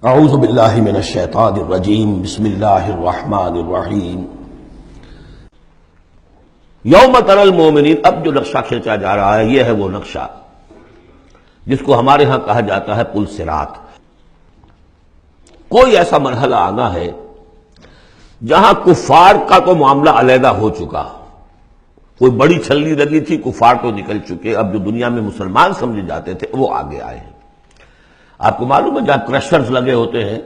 اعوذ باللہ من الشیطان الرجیم بسم اللہ الرحمن الرحیم یوم تری المومنین۔ اب جو نقشہ کھینچا جا رہا ہے یہ ہے وہ نقشہ جس کو ہمارے ہاں کہا جاتا ہے پل صراط۔ کوئی ایسا مرحلہ آنا ہے جہاں کفار کا تو معاملہ علیحدہ ہو چکا، کوئی بڑی چھلنی لگی تھی، کفار تو نکل چکے، اب جو دنیا میں مسلمان سمجھے جاتے تھے وہ آگے آئے ہیں۔ آپ کو معلوم ہے جہاں کرشرز لگے ہوتے ہیں،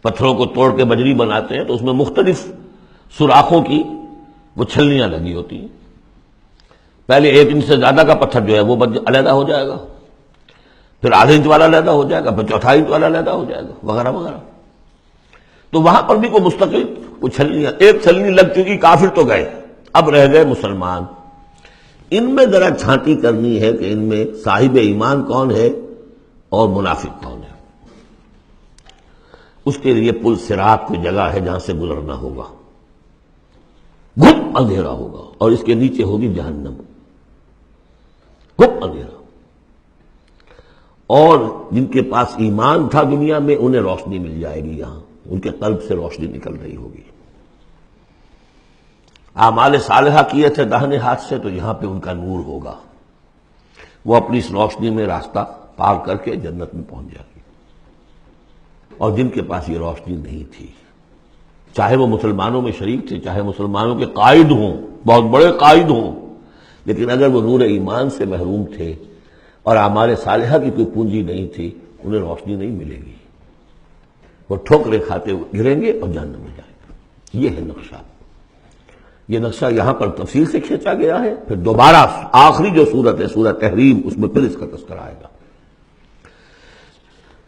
پتھروں کو توڑ کے بجری بناتے ہیں، تو اس میں مختلف سوراخوں کی وہ چھلنیاں لگی ہوتی ہیں۔ پہلے 1 انچ سے زیادہ کا پتھر جو ہے وہ علیحدہ ہو جائے گا، پھر ½ انچ والا علیحدہ ہو جائے گا، پھر 1/4 انچ والا علیحدہ ہو جائے گا، وغیرہ وغیرہ۔ تو وہاں پر بھی کوئی مستقل کوئی چھلنیاں، ایک چھلنی لگ چکی، کافر تو گئے، اب رہ گئے مسلمان۔ ان میں ذرا چھانٹی کرنی ہے کہ ان میں صاحب ایمان کون ہے اور منافق کون ہے۔ اس کے لیے پل صراط کوئی جگہ ہے جہاں سے گزرنا ہوگا، گھٹ اندھیرا ہوگا اور اس کے نیچے ہوگی جہنم، گھٹ اندھیرا۔ اور جن کے پاس ایمان تھا دنیا میں انہیں روشنی مل جائے گی، یہاں ان کے قلب سے روشنی نکل رہی ہوگی۔ اعمال صالحہ کیے تھے داہنے ہاتھ سے، تو یہاں پہ ان کا نور ہوگا، وہ اپنی اس روشنی میں راستہ پار کر کے جنت میں پہنچ جائے گی۔ اور جن کے پاس یہ روشنی نہیں تھی، چاہے وہ مسلمانوں میں شریک تھے، چاہے مسلمانوں کے قائد ہوں، بہت بڑے قائد ہوں، لیکن اگر وہ نور ایمان سے محروم تھے اور اعمال صالحہ کی کوئی پونجی نہیں تھی، انہیں روشنی نہیں ملے گی، وہ ٹھوکریں کھاتے ہوئے گریں گے اور جہنم میں جائیں گے۔ یہ ہے نقشہ۔ یہ نقشہ یہاں پر تفصیل سے کھینچا گیا ہے، پھر دوبارہ آخری جو سورت ہے سورہ تحریم، اس میں پھر اس کا تذکرہ آئے گا۔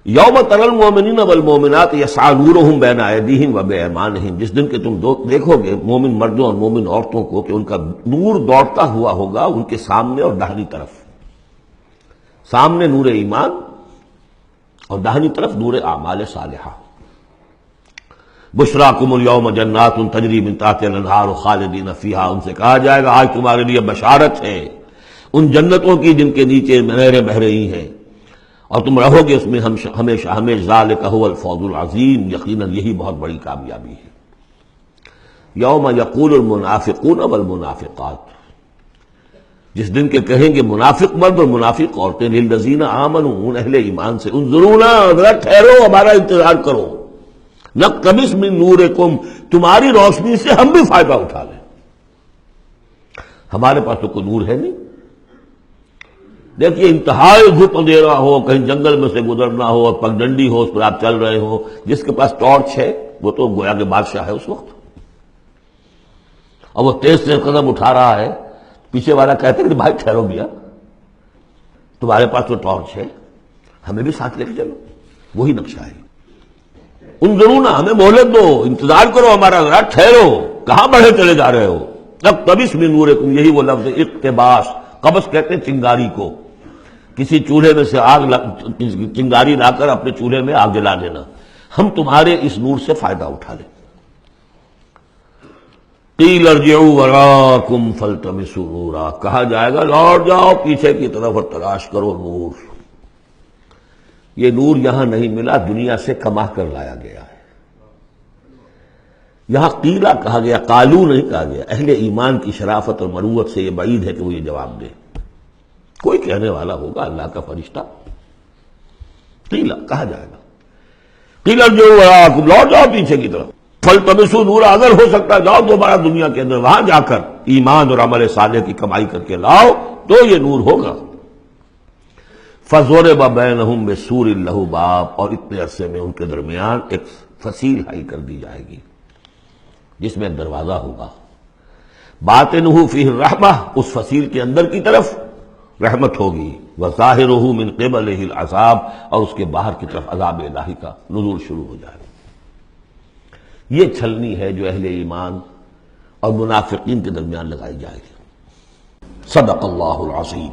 یوم تری المؤمنین والمؤمنات یسعی نورہم بین ایدیہم وبایمانہم، جس دن کہ تم دیکھو گے مومن مردوں اور مومن عورتوں کو کہ ان کا نور دوڑتا ہوا ہوگا ان کے سامنے اور داہنی طرف، سامنے نور ایمان اور داہنی طرف نور اعمال صالحہ۔ بشراکم اليوم جنات تجری من تحتها الانہار خالدین فیہا، ان سے کہا جائے گا آج تمہارے لیے بشارت ہے ان جنتوں کی جن کے نیچے نہریں بہہ رہی ہیں، اور تم رہو گے اس میں ہمیشہ ہمیشہ۔ ذالک هو الفوز العظیم، یقیناً یہی بہت بڑی کامیابی ہے۔ یوم یقول المنافقون والمنافقات، جس دن کے کہیں گے منافق مرد اور منافق عورتیں، للذین آمنوا، ان اہل ایمان سے، انظرونا، ذرا ٹھہرو، ہمارا انتظار کرو، نقتبس من نورکم، تمہاری روشنی سے ہم بھی فائدہ اٹھا لیں۔ ہمارے پاس تو کوئی نور ہے نہیں۔ دیکھیے انتہائی دھوپ اندھیرا ہو، کہیں جنگل میں سے گزرنا ہو اور پگڈنڈی ہو، اس پر آپ چل رہے ہو، جس کے پاس ٹارچ ہے وہ تو گویا کہ بادشاہ ہے اس وقت، اور وہ تیز تیز قدم اٹھا رہا ہے، پیچھے والا کہتے ہیں کہ بھائی ٹھہرو بھیا، تمہارے پاس تو ٹارچ ہے، ہمیں بھی ساتھ لے کے چلو۔ وہی نقشہ ہے۔ انظرونا، ہمیں مہلت دو، انتظار کرو ہمارا، ذرا ٹھہرو، کہاں بڑھے چلے جا رہے ہو۔ نقتبس من نورکم، یہی وہ لفظ ہے اقتباس، قبس کہتے ہیں چنگاری کو، کسی چولہے میں سے چنگاری لا کر اپنے چولہے میں آگ جلا دینا، ہم تمہارے اس نور سے فائدہ اٹھا لیں۔ قیل ارجعوا وراءکم فالتمسوا نورا، کہا جائے گا لوٹ جاؤ پیچھے کی طرف اور تلاش کرو نور۔ یہ نور یہاں نہیں ملا، دنیا سے کما کر لایا گیا ہے۔ یہاں قیلہ کہا گیا، قالو نہیں کہا گیا۔ اہل ایمان کی شرافت اور مروت سے یہ بعید ہے کہ وہ یہ جواب دے۔ کوئی کہنے والا ہوگا، اللہ کا فرشتہ، قیلہ کہا جائے گا، قیل ارجعوا وراءکم، لوٹ جاؤ پیچھے کی طرف، فالتمسوا نورا، اگر ہو سکتا جاؤ دوبارہ دنیا کے اندر، وہاں جا کر ایمان اور عمل صالح کی کمائی کر کے لاؤ تو یہ نور ہوگا۔ فضرب بینہم بسور لہ باب، اور اتنے عرصے میں ان کے درمیان ایک فصیل حائل کر دی جائے گی جس میں ایک دروازہ ہوگا، باطنہ فیہ الرحمہ، اس فصیل کے اندر کی طرف رحمت ہوگی، وظاہرہ من قبلہ العذاب، اور اس کے باہر کی طرف عذاب الہی کا نزول شروع ہو جائے گا۔ یہ چھلنی ہے جو اہل ایمان اور منافقین کے درمیان لگائی جائے گی۔ صدق اللہ العظیم۔